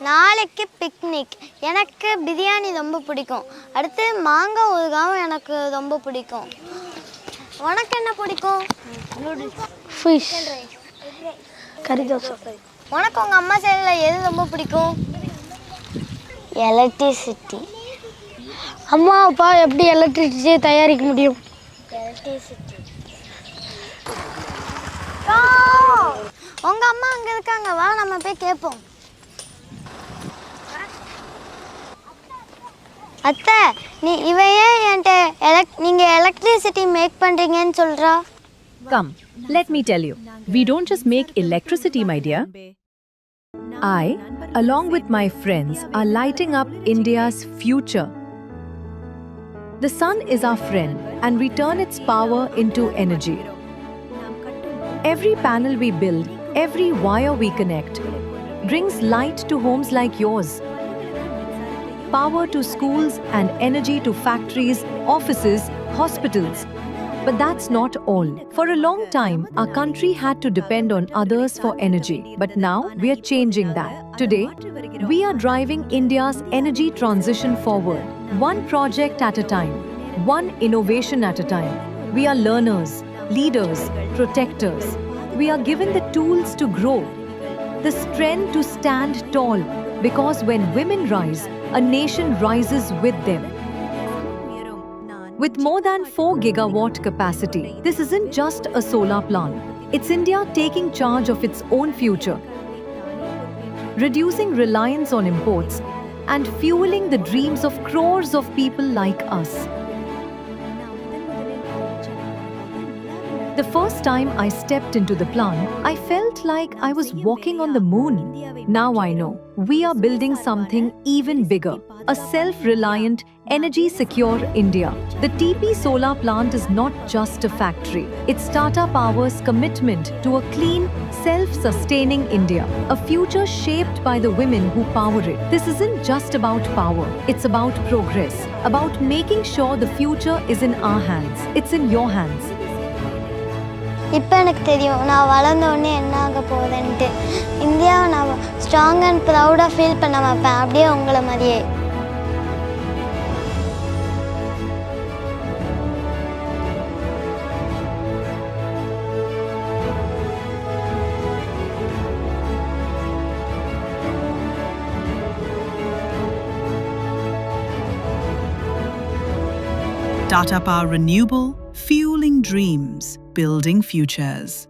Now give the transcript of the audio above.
நாளைக்கு பிக்னிக். எனக்கு பிரியாணி ரொம்ப பிடிக்கும். அடுத்து மாங்காய் ஊறுகாவும் எனக்கு ரொம்ப பிடிக்கும். உனக்கு என்ன பிடிக்கும்? ஃபிஷ், கறி தோசை. உனக்கு உங்கள் அம்மா சைடில் எது ரொம்ப பிடிக்கும்? எலக்ட்ரிசிட்டி. அம்மா அப்பா எப்படி எலக்ட்ரிசிட்டியை தயாரிக்க முடியும்? எலக்ட்ரிசிட்டி. உங்க அம்மா அங்க இருக்காங்க, வா நம்ம போய் கேட்போம். அத்தை, இவையே என்கிட்ட நீங்க எலக்ட்ரிசிட்டி மேக் பண்றீங்கன்னு சொல்றா. Come, let me tell you. We don't just make electricity, my dear. I, along with my friends, are lighting up India's future. The sun is our friend and we turn its power into energy. Every panel we build, every wire we connect, brings light to homes like yours. Power to schools and energy to factories, offices, hospitals. But that's not all. For a long time, our country had to depend on others for energy. But now, we are changing that. Today, we are driving India's energy transition forward, one project at a time, one innovation at a time. We are learners, leaders, protectors. We are given the tools to grow, the strength to stand tall, because when women rise, a nation rises with them. With more than 4 gigawatt capacity, this isn't just a solar plant. It's India taking charge of its own future, reducing reliance on imports and fueling the dreams of crores of people like us. The first time I stepped into the plant, I felt like I was walking on the moon. Now I know we are building something even bigger, a self-reliant, energy-secure India. The TP solar plant is not just a factory. It's Tata Power's commitment to a clean, self-sustaining India, a future shaped by the women who power it. This isn't just about power, it's about progress, about making sure the future is in our hands. It's in your hands. இப்போ எனக்கு தெரியும் நான் வளர்ந்த உடனே என்ன ஆக போகுதுன்ட்டு. இந்தியாவை நான் ஸ்ட்ராங் அண்ட் ப்ரௌடாக ஃபீல் பண்ண வைப்பேன், அப்படியே உங்களை மாதிரியே. Tata Power Renewable, fueling dreams, building futures.